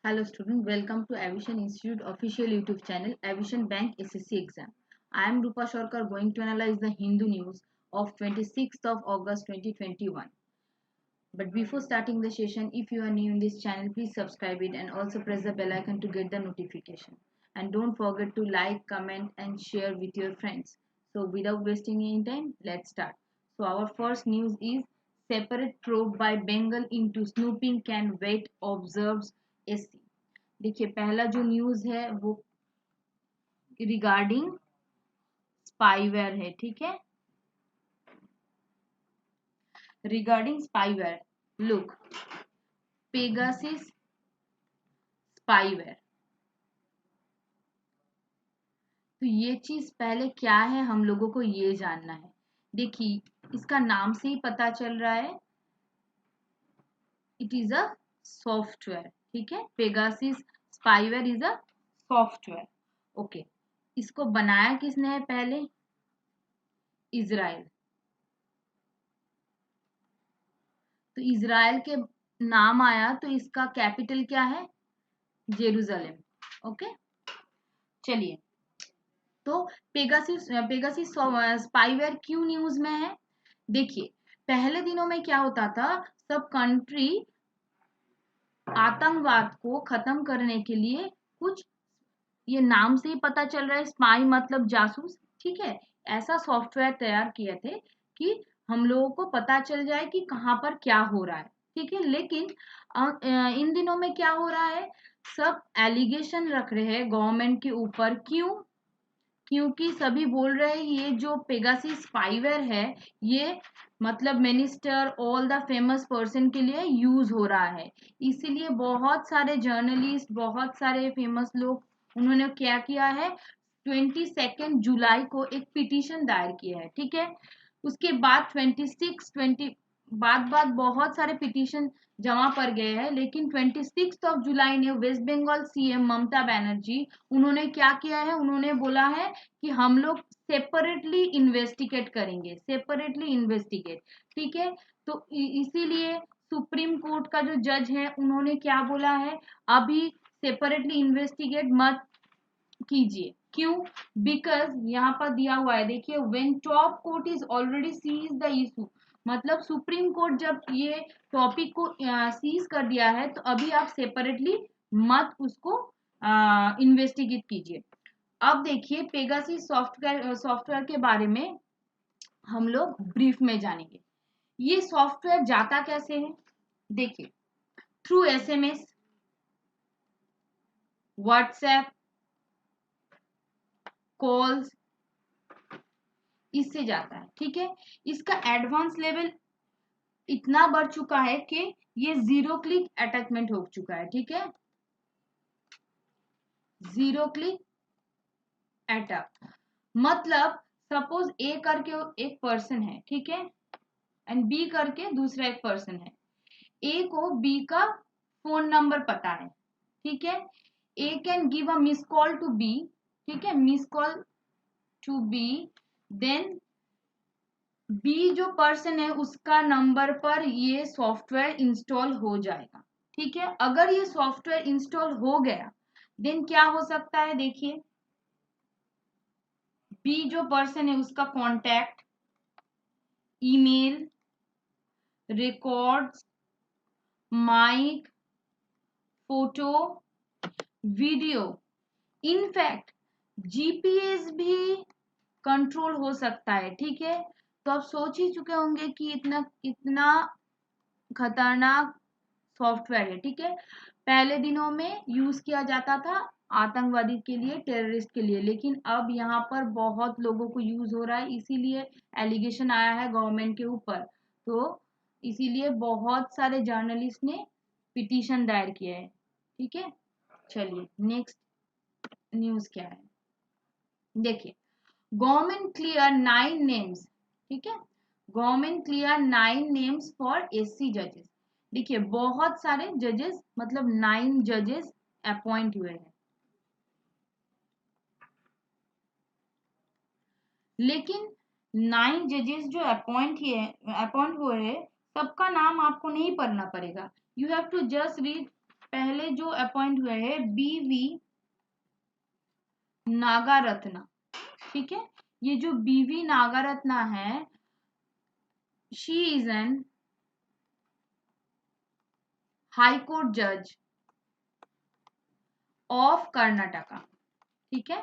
Hello student, welcome to Aviation Institute official YouTube channel Aviation Bank SSC exam. I am Rupa Sharkar going to analyze the Hindu news of 26th of August 2021. But before starting the session, if you are new in this channel, please subscribe it and also press the bell icon to get the notification. And don't forget to like, comment and share with your friends. So without wasting any time, let's start. So our first news is separate probe by Bengal into snooping can wait observes SC. देखिए पहला जो news है वो regarding spyware है, ठीक है। Regarding spyware, look Pegasus spyware. तो ये चीज पहले क्या है हम लोगों को ये जानना है। देखिए इसका नाम से ही पता चल रहा है, इट इज अ सॉफ्टवेयर, ठीक है। Pegasus spyware is a software, okay. इसको बनाया किसने है पहले? इजराइल। तो इजराइल के नाम आया तो इसका कैपिटल क्या है? Jerusalem, okay. चलिए, तो पेगासिस स्पाईवेयर क्यों न्यूज में है? देखिए पहले दिनों में क्या होता था, सब कंट्री आतंकवाद को खत्म करने के लिए कुछ, ये नाम से ही पता चल रहा है, स्पाई मतलब जासूस, ठीक है। ऐसा सॉफ्टवेयर तैयार किए थे कि हम लोगों को पता चल जाए कि कहाँ पर क्या हो रहा है, ठीक है। लेकिन इन दिनों में क्या हो रहा है, सब एलिगेशन रख रहे हैं गवर्नमेंट के ऊपर। क्यों? क्योंकि सभी बोल रहे हैं ये जो पेगासिस स्पाईवेयर है ये मतलब minister all the famous person के लिए यूज हो रहा है। इसीलिए बहुत सारे जर्नलिस्ट, बहुत सारे फेमस लोग, उन्होंने क्या किया है, 22 जुलाई को एक पिटीशन दायर किया है, ठीक है। उसके बाद 26 बाद बहुत सारे पिटीशन जमा पर गए हैं, लेकिन 26 जुलाई ने वेस्ट बंगाल सीएम ममता बनर्जी, उन्होंने क्या किया है, उन्होंने बोला है कि हम लोग सेपरेटली इन्वेस्टिगेट करेंगे, सेपरेटली इन्वेस्टिगेट, ठीक है। तो इसीलिए सुप्रीम कोर्ट का जो जज है उन्होंने क्या बोला है, अभी सेपरेटली इन्वेस्टिगेट मत कीजिए। क्यों? बिकॉज यहाँ पर दिया हुआ है, देखिए when top court is already seize the issue, मतलब सुप्रीम कोर्ट जब ये टॉपिक को सीज कर दिया है तो अभी आप सेपरेटली मत उसको इन्वेस्टिगेट कीजिए। अब देखिए पेगासिस सॉफ्टवेयर के बारे में हम लोग ब्रीफ में जानेंगे। ये सॉफ्टवेयर जाता कैसे है? देखिए थ्रू एसएमएस, व्हाट्सएप, कॉल्स, इससे जाता है, ठीक है। इसका एडवांस लेवल इतना बढ़ चुका है कि ये जीरो क्लिक अटैचमेंट हो चुका है, ठीक है। जीरो क्लिक अटैक मतलब सपोज ए करके एक पर्सन है, ठीक है, एंड बी करके दूसरा एक पर्सन है। ए को बी का फोन नंबर पता है, ठीक है। A can give a miss call to B, ठीक है, miss call to B, then B जो पर्सन है उसका नंबर पर ये सॉफ्टवेयर इंस्टॉल हो जाएगा, ठीक है। अगर ये सॉफ्टवेयर इंस्टॉल हो गया देन क्या हो सकता है, देखिए बी जो पर्सन है उसका contact, email, records, mic, photo, video, in fact GPS भी कंट्रोल हो सकता है, ठीक है। तो आप सोच ही चुके होंगे कि इतना इतना खतरनाक सॉफ्टवेयर है, ठीक है। पहले दिनों में यूज किया जाता था आतंकवादी के लिए, टेररिस्ट के लिए, लेकिन अब यहाँ पर बहुत लोगों को यूज हो रहा है, इसीलिए एलिगेशन आया है गवर्नमेंट के ऊपर। तो इसीलिए बहुत सारे जर्नलिस्ट ने पिटीशन दायर किया है, ठीक है। चलिए नेक्स्ट न्यूज क्या है, देखिए गवर्नमेंट क्लियर 9 नेम्स, ठीक है। Government clear 9 names for SC जजेस। देखिए बहुत सारे जजेस, मतलब 9 जजेस अपॉइंट हुए हैं, लेकिन 9 जजेस जो अपॉइंट हुए हैं सबका नाम आपको नहीं पढ़ना पड़ेगा। You have to just read पहले जो अपॉइंट हुए हैं BV नागारत्ना, ठीक है। ये जो BV नागारत्ना है, she is an high court जज ऑफ कर्नाटका, ठीक है।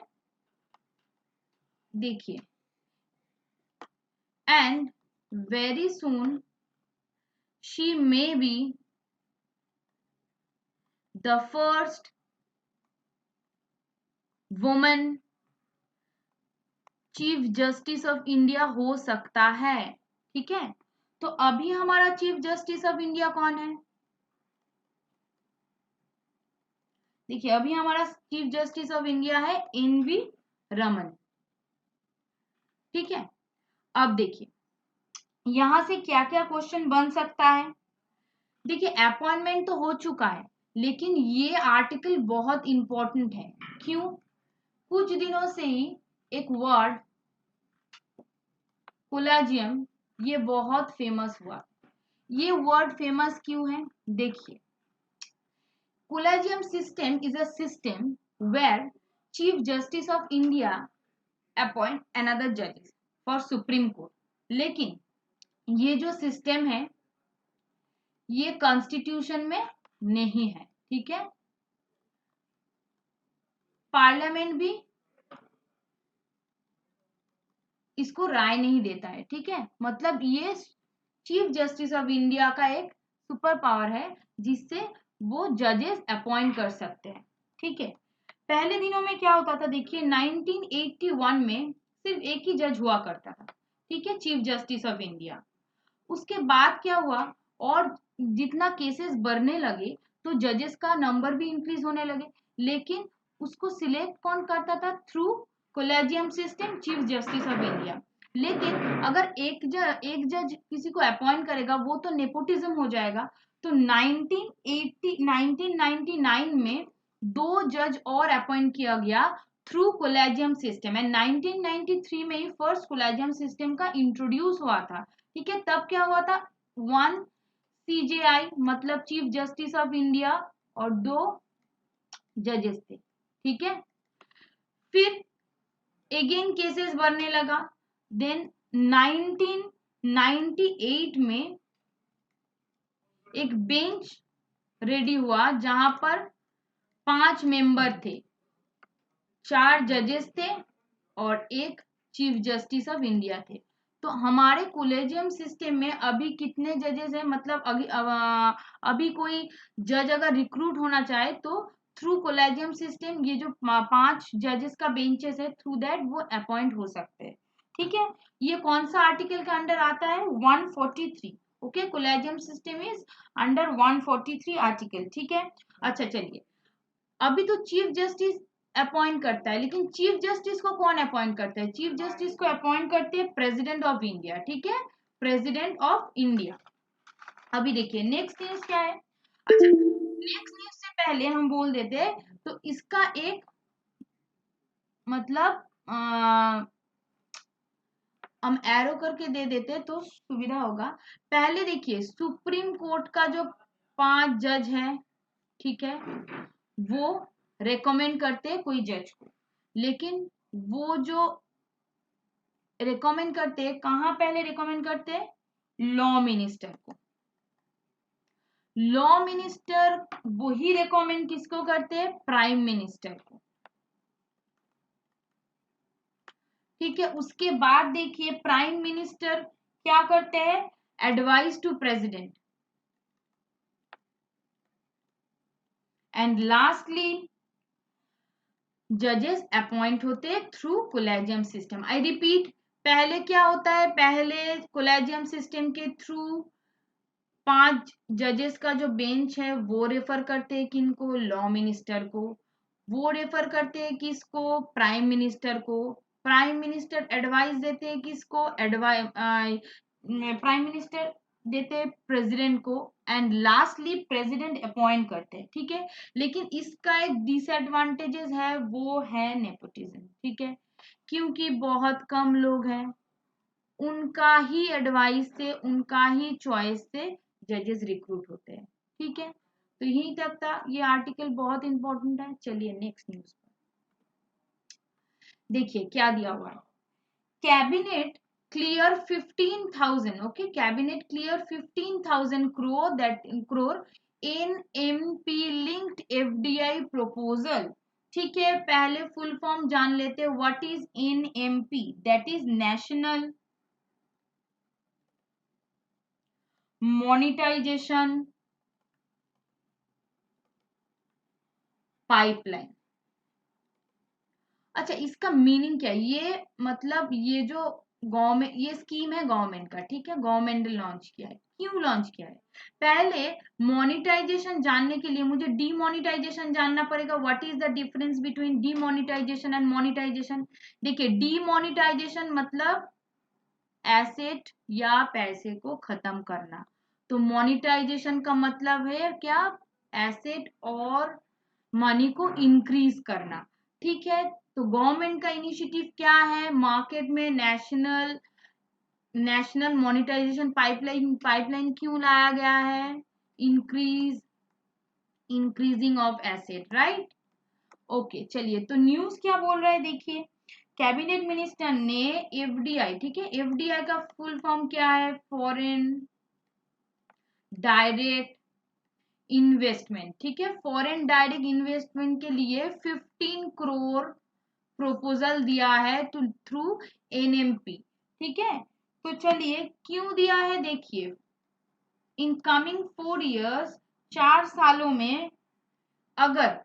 देखिए, and very soon she may be the first woman chief justice of India हो सकता है, ठीक है। तो अभी हमारा चीफ जस्टिस ऑफ इंडिया कौन है? देखिए, अभी हमारा चीफ जस्टिस ऑफ इंडिया है NV रमन, ठीक है। अब देखिए, यहां से क्या क्या क्वेश्चन बन सकता है। देखिए, अपॉइंटमेंट तो हो चुका है, लेकिन ये आर्टिकल बहुत इंपॉर्टेंट है। क्यों? कुछ दिनों से ही एक वर्ड कोलेजियम, ये बहुत फेमस हुआ। ये वर्ड फेमस क्यों है? देखिए, collegium system is a system where chief justice of India appoint another जजेस फॉर सुप्रीम कोर्ट। लेकिन ये जो सिस्टम है, ये कॉन्स्टिट्यूशन में नहीं है, ठीक है। पार्लियामेंट भी इसको राय नहीं देता है, ठीक है। मतलब ये चीफ जस्टिस ऑफ इंडिया का एक सुपर पावर है, जिससे वो जजेस अपॉइंट कर सकते हैं, ठीक है। पहले दिनों में क्या होता था? देखिए, 1981 में सिर्फ एक ही जज हुआ करता था, ठीक है, चीफ जस्टिस ऑफ इंडिया। उसके बाद क्या हुआ, और जितना केसेस बढ़ने लगे तो जजेस का नंबर भी इंक्रीज होने लगे, लेकिन उसको सिलेक्ट कौन करता था? Through collegium system, chief justice of India. लेकिन अगर एक जज किसी को अपॉइंट करेगा, वो तो नेपोटिज्म हो जाएगा। तो 1999 में 2 जज और अपॉइंट किया गया थ्रू कोलेजियम सिस्टम, एंड 1993 में ही फर्स्ट कोलेजियम सिस्टम का इंट्रोड्यूस हुआ था, ठीक है। तब क्या हुआ था? 1 CJI मतलब चीफ जस्टिस ऑफ इंडिया, और 2 जजेस थे, ठीक है। फिर अगेन केसेस बढ़ने लगा। देन 1998 में एक बेंच रेडी हुआ, जहां पर 5 मेंबर थे, 4 जजेस थे और 1 चीफ जस्टिस ऑफ इंडिया थे। तो हमारे कोलेजियम सिस्टम में अभी कितने जजेस हैं? मतलब अभी कोई जज अगर रिक्रूट होना चाहे तो थ्रू कोलेजियम सिस्टम, ये जो 5 जजेस का बेंचेस है, थ्रू दैट वो अपॉइंट हो सकते हैं, ठीक है। ये कौन सा आर्टिकल के अंडर आता है? 143। Okay, collegium system is under 143 article, ठीक है। अच्छा, चलिए, अभी तो चीफ जस्टिस अपॉइंट करता है, लेकिन चीफ जस्टिस को कौन अपॉइंट करता है? चीफ जस्टिस को अपॉइंट करते हैं प्रेसिडेंट ऑफ इंडिया, ठीक है, प्रेसिडेंट ऑफ इंडिया। अभी देखिए, नेक्स्ट न्यूज क्या है। अच्छा, नेक्स्ट न्यूज से पहले हम बोल देते, तो इसका एक मतलब हम एरो करके दे देते तो सुविधा होगा। पहले देखिए, सुप्रीम कोर्ट का जो 5 जज है, ठीक है, वो रेकमेंड करते हैं कोई जज को, लेकिन वो जो रेकमेंड करते हैं, कहाँ पहले रेकमेंड करते हैं? लॉ मिनिस्टर को। लॉ मिनिस्टर वही रेकमेंड किसको करते हैं? प्राइम मिनिस्टर को, ठीक है। उसके बाद देखिए, प्राइम मिनिस्टर क्या करते हैं? Advice to president, and lastly जजेस अपॉइंट होते हैं through collegium system. I repeat, पहले क्या होता है? पहले कोलेजियम सिस्टम के थ्रू 5 जजेस का जो बेंच है, वो रेफर करते हैं किनको? लॉ मिनिस्टर को। वो रेफर करते हैं किसको? प्राइम मिनिस्टर को। प्राइम मिनिस्टर एडवाइस देते हैं किसको? प्राइम मिनिस्टर देते हैं प्रेसिडेंट को, एंड लास्टली प्रेसिडेंट अपॉइंट करते हैं, ठीक है। लेकिन इसका एक डिसएडवांटेजेस है, वो है नेपोटिज्म, ठीक है। क्योंकि बहुत कम लोग हैं, उनका ही एडवाइस से, उनका ही चॉइस से जजेस रिक्रूट होते हैं, ठीक है। तो यहीं तक था, ये आर्टिकल बहुत इंपॉर्टेंट है। चलिए नेक्स्ट न्यूज पर देखिए क्या दिया हुआ है। Cabinet clear 15,000, okay, cabinet clear 15,000 crore NMP linked FDI proposal। ठीक है, पहले फुल फॉर्म जान लेते हैं। What is NMP? That is national monetisation pipeline. अच्छा, इसका मीनिंग क्या है? ये मतलब ये जो गवर्नमेंट, ये स्कीम है गवर्नमेंट का, ठीक है, गवर्नमेंट ने लॉन्च किया है। क्यों लॉन्च किया है? पहले मोनेटाइजेशन जानने के लिए मुझे डीमोनेटाइजेशन जानना पड़ेगा। What is the difference between demonetisation and monetisation? देखिए, डीमोनेटाइजेशन मतलब एसेट या पैसे को खत्म करना, तो मोनेटाइजेशन का मतलब है क्या? एसेट और मनी को इंक्रीज करना। ठीक है, तो गवर्नमेंट का इनिशिएटिव क्या है? मार्केट में नेशनल मोनेटाइजेशन पाइपलाइन क्यों लाया गया है? Increasing of asset, right. Okay, चलिए, तो न्यूज क्या बोल रहा है देखिए। कैबिनेट मिनिस्टर ने एफडीआई, ठीक है, एफडीआई का फुल फॉर्म क्या है? Foreign direct investment. ठीक है, फॉरेन डायरेक्ट इन्वेस्टमेंट के लिए 15 करोड़ प्रपोजल दिया है थ्रू एनएमपी। ठीक है, तो चलिए क्यों दिया है देखिए। इन कमिंग 4 इयर्स, 4 सालों में अगर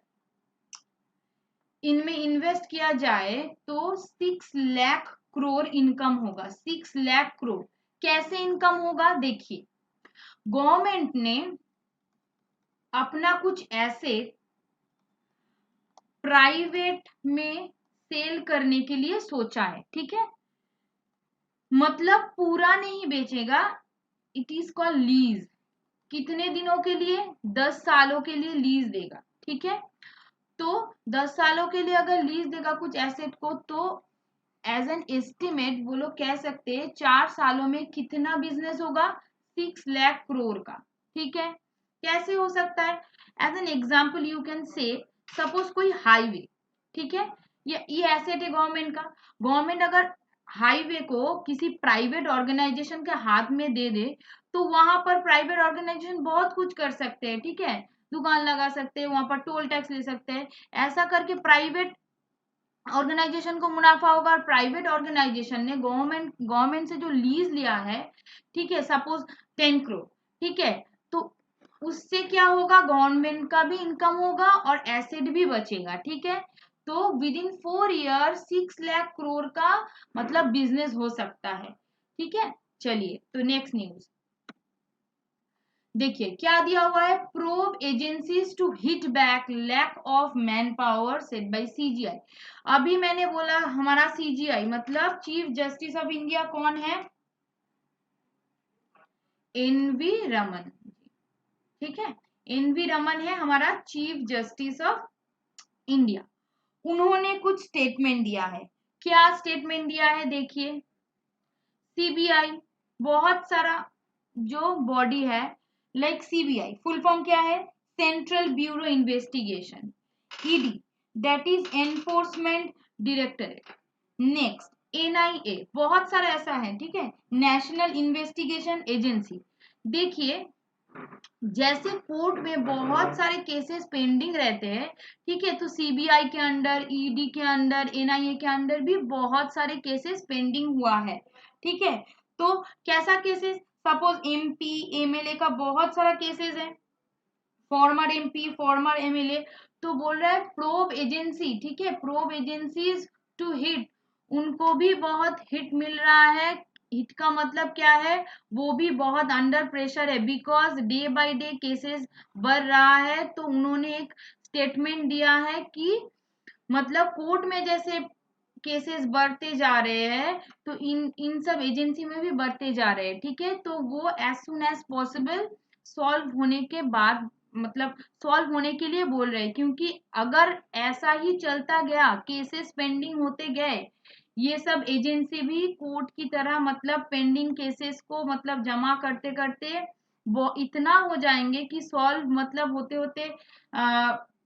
इनमें इन्वेस्ट किया जाए तो 6 लाख करोड़ इनकम होगा। 6 लाख करोड़ कैसे इनकम होगा देखिए। गवर्नमेंट ने अपना कुछ एसेट प्राइवेट में सेल करने के लिए सोचा है। ठीक है, मतलब पूरा नहीं बेचेगा, इट इज कॉल्ड लीज। कितने दिनों के लिए? 10 सालों के लिए लीज देगा। ठीक है, तो 10 सालों के लिए अगर लीज देगा कुछ एसेट को, तो एज एन एस्टिमेट वो लोग कह सकते हैं 4 सालों में कितना बिजनेस होगा? 6 लाख करोड़ का। ठीक है, कैसे हो सकता है? As an example you can say, suppose कोई हाईवे, ठीक है, ये एसेट है गवर्नमेंट का। गवर्नमेंट अगर हाईवे को किसी प्राइवेट ऑर्गेनाइजेशन के हाथ में दे दे, तो वहां पर प्राइवेट ऑर्गेनाइजेशन बहुत कुछ कर सकते हैं। ठीक है, दुकान लगा सकते हैं, वहां पर टोल टैक्स ले सकते हैं। ऐसा करके प्राइवेट ऑर्गेनाइजेशन को मुनाफा होगा। और प्राइवेट ऑर्गेनाइजेशन ने गवर्नमेंट से जो लीज लिया है, ठीक है, सपोज 10 करोड़, ठीक है, तो उससे क्या होगा? गवर्नमेंट का भी इनकम होगा और एसेट भी बचेगा। ठीक है, तो with in 4 year 6 lakh crore का मतलब बिजनेस हो सकता है। ठीक है, चलिए, तो नेक्स्ट न्यूज देखिए क्या दिया हुआ है। Probe agencies to hit back lack of man power set by CGI. अभी मैंने बोला हमारा सीजीआई मतलब चीफ जस्टिस ऑफ इंडिया कौन है? एनवी रमन। ठीक है, एनवी रमन है हमारा चीफ जस्टिस ऑफ इंडिया। उन्होंने कुछ स्टेटमेंट दिया है। क्या स्टेटमेंट दिया है देखिए। सीबीआई, बहुत सारा जो बॉडी है, लाइक सीबीआई फुल फॉर्म क्या है? Central bureau investigation. ED that is enforcement directorate. Next NIA, बहुत सारा ऐसा है। ठीक है, नेशनल इन्वेस्टिगेशन एजेंसी। देखिए, जैसे कोर्ट में बहुत सारे केसेस पेंडिंग रहते हैं, ठीक है, तो सीबीआई के अंडर, ईडी के अंडर, एनआईए के अंडर भी बहुत सारे केसेस पेंडिंग हुआ है। ठीक है, तो कैसा केसेस? सपोज एमपी एमएलए का बहुत सारा केसेस है, फॉर्मर एमपी फॉर्मर एमएलए। तो बोल रहा है प्रोब एजेंसी, ठीक है, प्रोब एजेंसीज टू हिट, उनको भी बहुत हिट मिल रहा है। हिट का मतलब क्या है? वो भी बहुत अंडर प्रेशर है, because day by day cases बढ़ रहा है। तो उन्होंने एक स्टेटमेंट दिया है कि मतलब कोर्ट में जैसे केसेस बढ़ते जा रहे हैं, तो इन सब एजेंसी में भी बढ़ते जा रहे हैं। ठीक है, तो वो as soon as possible solve होने के बाद, मतलब सॉल्व होने के लिए बोल रहे हैं। क्योंकि अगर ऐसा ही चलता गया, केसेस पेंडिंग होते गए, ये सब एजेंसी भी कोर्ट की तरह मतलब पेंडिंग केसेस को मतलब जमा करते करते वो इतना हो जाएंगे कि सॉल्व मतलब होते होते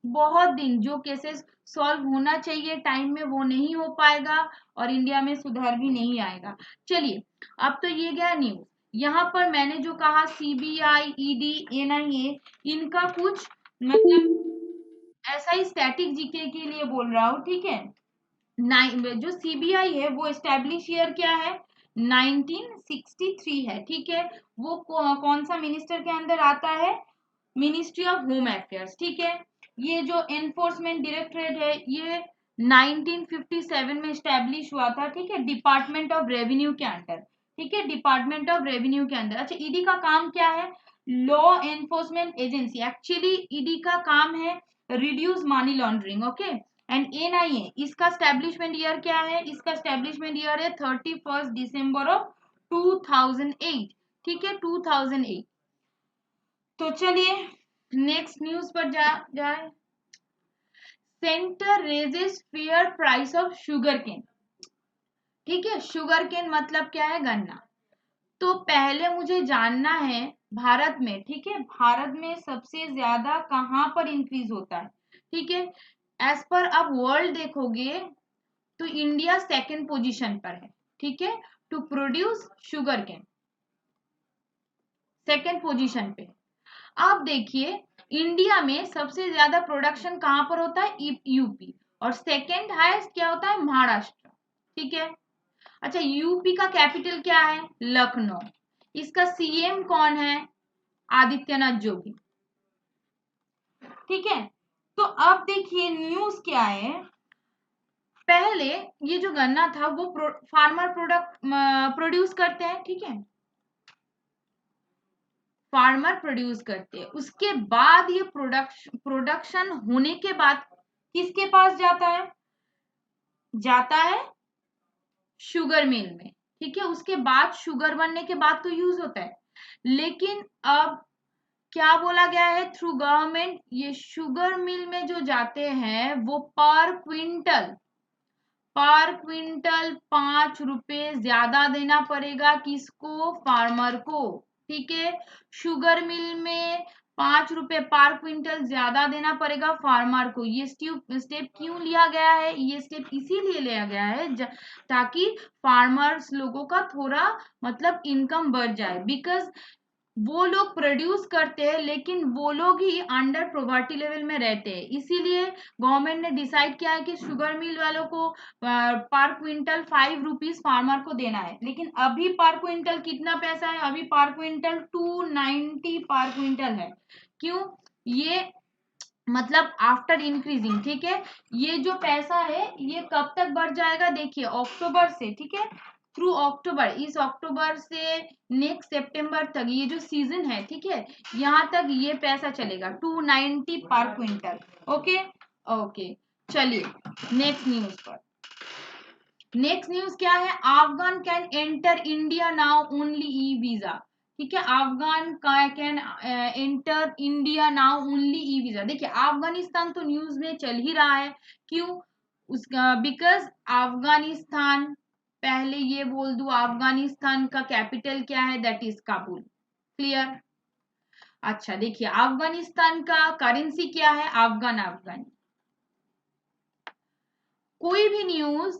बहुत दिन, जो केसेस सॉल्व होना चाहिए टाइम में वो नहीं हो पाएगा और इंडिया में सुधार भी नहीं आएगा। चलिए, अब तो ये गया न्यूज। यहाँ पर मैंने जो कहा सीबीआई, ईडी, एनआईए, इनका कुछ मतलब ऐसा ही स्टैटिक जीके के लिए बोल रहा हूँ, ठीक है। जो सीबीआई है वो एस्टेब्लिश ईयर क्या है, 1963 है, ठीक है। वो कौन सा मिनिस्टर के अंदर आता है, मिनिस्ट्री ऑफ होम अफेयर्स, ठीक है। ये जो एनफोर्समेंट डायरेक्टरेट है ये 1957 में स्टैब्लिश हुआ था, ठीक है, डिपार्टमेंट ऑफ रेवेन्यू के अंडर, ठीक है, डिपार्टमेंट ऑफ रेवेन्यू के अंदर। अच्छा, ईडी का काम क्या है, law enforcement agency. Actually ED का काम है reduce money laundering, okay. And NIA, इसका स्टैब्लिशमेंट ईयर क्या है, इसका स्टैब्लिशमेंट ईयर है 31 दिसंबर ऑफ 2008, ठीक है, 2008। तो चलिए नेक्स्ट न्यूज पर जाए। Centre raises fair price of sugar cane, ठीक है। शुगर केन मतलब क्या है, गन्ना। तो पहले मुझे जानना है भारत में, ठीक है, भारत में सबसे ज्यादा कहाँ पर इंक्रीज होता है, ठीक है। एज पर अब वर्ल्ड देखोगे तो इंडिया सेकंड पोजीशन पर है, ठीक है, to produce sugar cane, second position पे। आप देखिए इंडिया में सबसे ज्यादा प्रोडक्शन कहां पर होता है, यूपी, और सेकंड हाईएस्ट क्या होता है, महाराष्ट्र, ठीक है। अच्छा, यूपी का कैपिटल क्या है, लखनऊ। इसका सीएम कौन है, आदित्यनाथ योगी, ठीक है। तो अब देखिए न्यूज क्या है, पहले ये जो गन्ना था वो फार्मर प्रोड्यूस करते हैं, ठीक है, फार्मर प्रोड्यूस करते हैं। उसके बाद ये प्रोडक्शन होने के बाद किसके पास जाता है, जाता है शुगर मिल में, ठीक है। उसके बाद शुगर बनने के बाद तो यूज होता है, लेकिन अब क्या बोला गया है, थ्रू गवर्नमेंट ये शुगर मिल में जो जाते हैं वो पर क्विंटल 5 रुपए ज्यादा देना पड़ेगा, किसको, फार्मर को, ठीक है। शुगर मिल में 5 रुपए पर क्विंटल ज्यादा देना पड़ेगा फार्मर को। ये स्टेप क्यों लिया गया है, ये स्टेप इसीलिए लिया गया है ताकि फार्मर्स लोगों का थोड़ा मतलब इनकम बढ़ जाए, बिकॉज वो लोग प्रोड्यूस करते हैं लेकिन वो लोग ही अंडर पॉवर्टी लेवल में रहते हैं। इसीलिए गवर्नमेंट ने डिसाइड किया है कि शुगर मिल वालों को पर क्विंटल 5 रुपीज फार्मर को देना है। लेकिन अभी पर क्विंटल कितना पैसा है, अभी पर क्विंटल 290 पर क्विंटल है। क्यों, ये मतलब आफ्टर इंक्रीजिंग, ठीक है। ये जो पैसा है ये कब तक बढ़ जाएगा, देखिए अक्टूबर से, ठीक है, थ्रू अक्टूबर, इस अक्टूबर से नेक्स्ट सितंबर तक ये जो सीजन है, ठीक है, यहाँ तक ये पैसा चलेगा 290 पर क्विंटल, ओके। ओके, चलिए नेक्स्ट न्यूज पर। नेक्स्ट न्यूज क्या है, Afghan can enter India now only e visa, ठीक है। Afghan can enter India now only e visa. देखिए अफगानिस्तान तो न्यूज में चल ही रहा है, क्यों, उसका बिकॉज अफगानिस्तान, पहले ये बोल दूं अफगानिस्तान का कैपिटल क्या है, दैट इज काबुल, क्लियर। अच्छा देखिए अफगानिस्तान का करेंसी क्या है, अफगानी। कोई भी न्यूज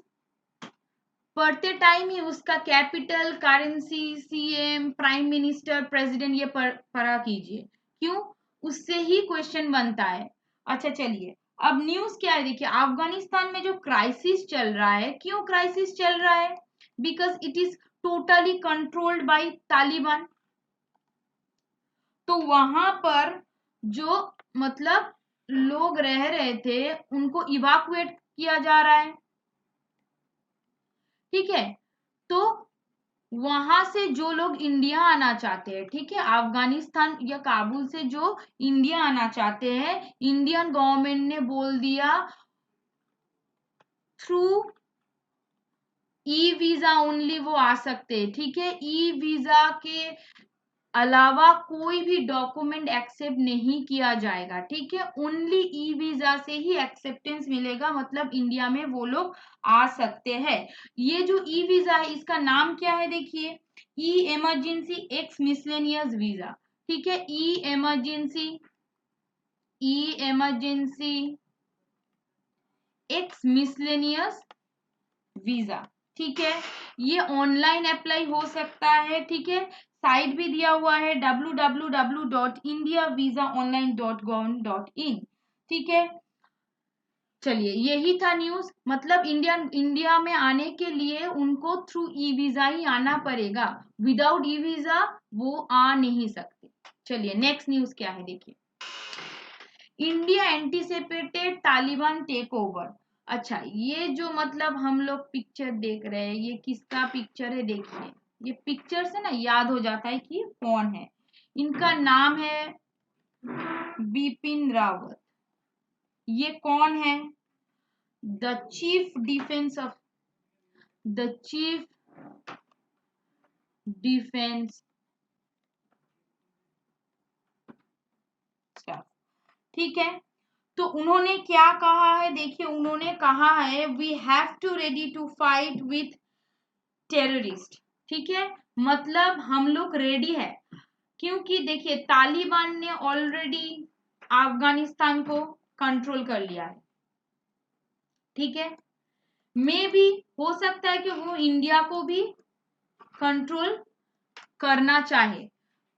पढ़ते टाइम ही उसका capital, currency, CM, prime minister, president ये पढ़ा कीजिए, क्यों, उससे ही क्वेश्चन बनता है। अच्छा चलिए अब न्यूज क्या है, देखिए अफगानिस्तान में जो क्राइसिस चल रहा है, क्यों क्राइसिस चल रहा है, because it is totally controlled by Taliban. तो वहां पर जो मतलब लोग रह रहे थे उनको इवाकुएट किया जा रहा है, ठीक है। तो वहां से जो लोग इंडिया आना चाहते हैं, ठीक है, अफगानिस्तान या काबुल से जो इंडिया आना चाहते हैं, इंडियन गवर्नमेंट ने बोल दिया थ्रू ई वीजा ओनली वो आ सकते हैं, ठीक है। ई वीजा के अलावा कोई भी डॉक्यूमेंट एक्सेप्ट नहीं किया जाएगा, ठीक है। ओनली ई वीजा से ही एक्सेप्टेंस मिलेगा, मतलब इंडिया में वो लोग आ सकते हैं। ये जो ई वीजा है इसका नाम क्या है, देखिए ई इमरजेंसी एक्स मिसलेनियस वीजा, ठीक है, ई इमरजेंसी एक्स मिसलेनियस वीजा, ठीक है। ये ऑनलाइन अप्लाई हो सकता है, ठीक है। साइट भी दिया हुआ है www.indiavisaonline.gov.in, ठीक है। चलिए, यही था न्यूज। मतलब इंडिया में आने के लिए उनको थ्रू ई वीजा ही आना पड़ेगा, विदाउट ई वीजा वो आ नहीं सकते। चलिए नेक्स्ट न्यूज क्या है, देखिए। India anticipated Taliban take over. अच्छा, ये जो मतलब हम लोग पिक्चर देख रहे हैं, ये किसका पिक्चर है, देखिए। ये पिक्चर से ना याद हो जाता है कि कौन है। इनका नाम है बिपिन रावत। ये कौन है? द चीफ डिफेंस स्टाफ, ठीक है। तो उन्होंने क्या कहा है, देखिए। उन्होंने कहा है we have to ready to fight with terrorist, ठीक है। मतलब हम लोग रेडी है, क्योंकि देखिए तालिबान ने ऑलरेडी अफगानिस्तान को कंट्रोल कर लिया है, ठीक है। मे भी हो सकता है कि वो इंडिया को भी कंट्रोल करना चाहे।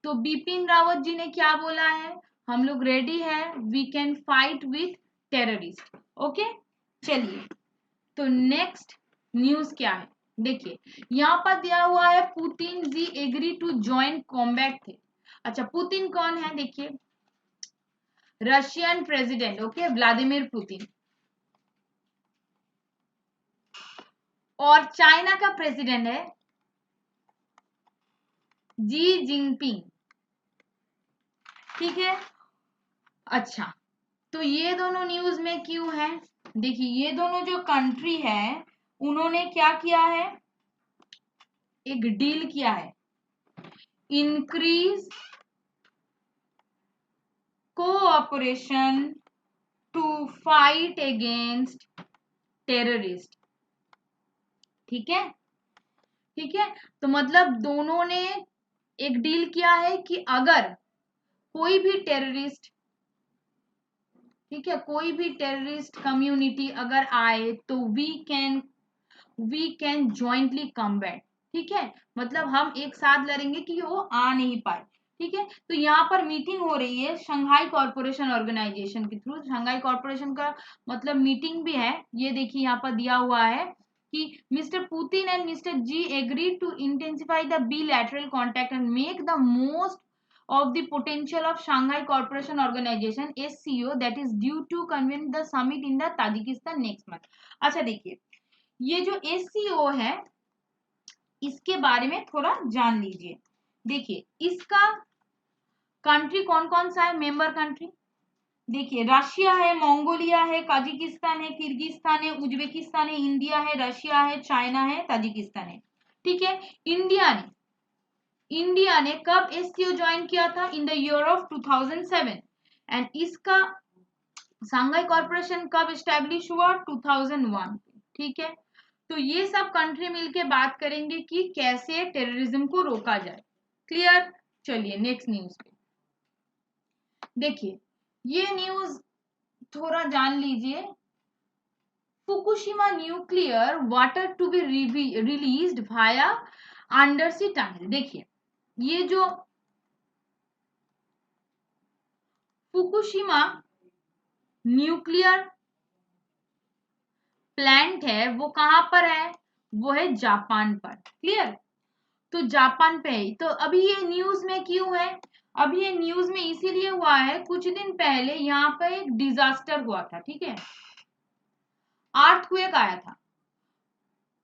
तो बिपिन रावत जी ने क्या बोला है, हम लोग रेडी है, we can fight with terrorist. Okay, चलिए। तो नेक्स्ट न्यूज क्या है, देखिए। यहाँ पर दिया हुआ है Putin Xi agree to join combat थे। अच्छा, पुतिन कौन है, देखिए। Russian president, okay, Vladimir Putin. और चाइना का प्रेसिडेंट है जी जिनपिंग, ठीक है। अच्छा, तो ये दोनों न्यूज में क्यों है, देखिए। ये दोनों जो कंट्री है, उन्होंने क्या किया है, एक डील किया है, increase cooperation to fight against terrorist, ठीक है, ठीक है। तो मतलब दोनों ने एक डील किया है कि अगर कोई भी टेररिस्ट, ठीक है, कोई भी टेररिस्ट कम्युनिटी अगर आए तो वी कैन जॉइंटली कम्बैट, ठीक है। मतलब हम एक साथ लड़ेंगे कि वो आ नहीं पाए, ठीक है। तो यहाँ पर मीटिंग हो रही है शंघाई कॉर्पोरेशन ऑर्गेनाइजेशन के थ्रू। शंघाई कॉर्पोरेशन का मतलब मीटिंग भी है, ये देखिए यहाँ पर दिया हुआ है कि mister Putin and mister Xi agree to intensify the bilateral contact and make the most of the potential of Shanghai Cooperation Organization SCO that is due to convene the summit in the Tajikistan next month। अच्छा, देखिए, ये जो SCO है, इसके बारे में थोड़ा जान लीजिए। देखिए, इसका कंट्री कौन कौन सा है, मेंबर कंट्री। देखिए, रशिया है, मंगोलिया है, काजिकिस्तान है, किर्गिस्तान है, उज्बेकिस्तान है, इंडिया है, रशिया है, चाइना है, ताजिकिस्तान है, ठीक है। इंडिया ने कब एससीओ ज्वाइन किया था, in the year of 2007। And इसका शंघाई कॉर्पोरेशन कब स्टैब्लिश हुआ, 2001, ठीक है। तो ये सब कंट्री मिलके बात करेंगे कि कैसे टेररिज्म को रोका जाए। क्लियर। चलिए नेक्स्ट न्यूज पे देखिए। ये न्यूज थोड़ा जान लीजिए। Fukushima nuclear water to be released via undersea tunnel. देखिए, ये जो फुकुशिमा न्यूक्लियर प्लांट है, वो कहां पर है, वो है जापान पर। क्लियर। तो जापान पे है। तो अभी ये न्यूज में क्यों है, अभी ये न्यूज में इसीलिए हुआ है, कुछ दिन पहले यहाँ पर एक डिजास्टर हुआ था, ठीक है। अर्थक्वेक आया था।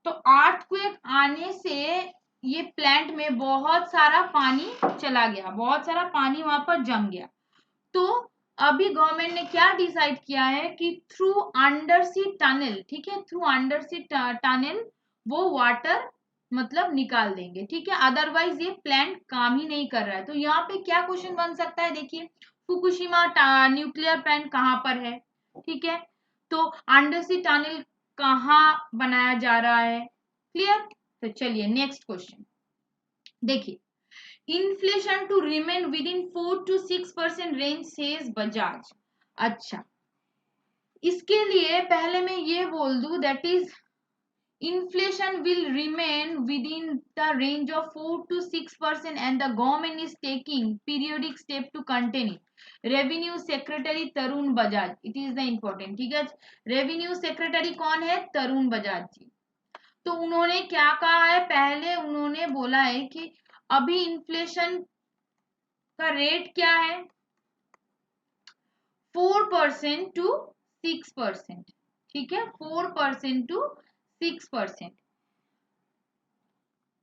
तो अर्थक्वेक आने से ये प्लांट में बहुत सारा पानी चला गया, बहुत सारा पानी वहां पर जम गया। तो अभी गवर्नमेंट ने क्या डिसाइड किया है कि थ्रू अंडर सी टनल, ठीक है, थ्रू अंडर सी टनल वो वाटर मतलब निकाल देंगे, ठीक है। अदरवाइज ये प्लांट काम ही नहीं कर रहा है। तो यहाँ पे क्या क्वेश्चन बन सकता है, देखिए। फुकुशिमा न्यूक्लियर प्लांट कहाँ पर है, ठीक है। तो अंडर सी टनल कहाँ बनाया जा रहा है। क्लियर। तो चलिए नेक्स्ट क्वेश्चन देखिए। Inflation to remain within 4 to 6% range says Bajaj. अच्छा, इसके लिए पहले मैं ये बोल दूं, that is inflation will remain within the range of 4 to 6% and the government is taking periodic step to contain it। Revenue secretary Tarun Bajaj, it is the important, ठीक है। रेवेन्यू सेक्रेटरी कौन है? तरुण बजाज जी। तो उन्होंने क्या कहा है? पहले उन्होंने बोला है कि अभी इन्फ्लेशन का रेट क्या है? 4% to 6%, ठीक है, 4% to 6%।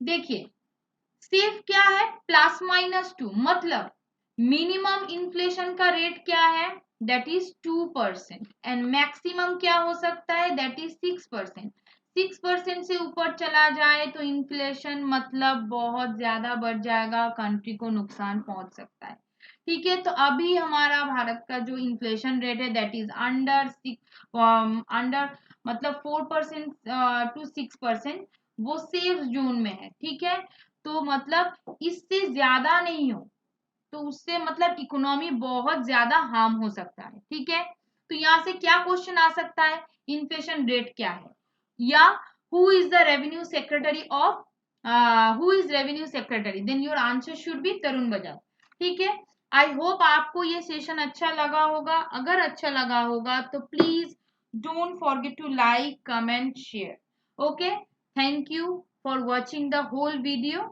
देखिए, सेफ क्या है? +-2, मतलब मिनिमम इन्फ्लेशन का रेट क्या है? दैट इज 2% एंड मैक्सिमम क्या हो सकता है? That is 6%। 6% से ऊपर चला जाए तो इन्फ्लेशन मतलब बहुत ज्यादा बढ़ जाएगा, कंट्री को नुकसान पहुंच सकता है, ठीक है। तो अभी हमारा भारत का जो इन्फ्लेशन रेट है दैट इज अंडर मतलब 4% to 6%, वो सेफ जोन में है, ठीक है। तो मतलब इससे ज्यादा नहीं हो तो उससे मतलब इकोनॉमी बहुत ज्यादा हार्म हो सकता है, ठीक है। तो यहाँ से क्या क्वेश्चन आ सकता है? इन्फ्लेशन रेट क्या है, या who is the revenue secretary of who is revenue secretary, then your answer should be Tarun Bajaj, ठीक है। आई होप आपको ये सेशन अच्छा लगा होगा। अगर अच्छा लगा होगा तो please don't forget to like, comment, share. Okay, thank you for watching the whole video.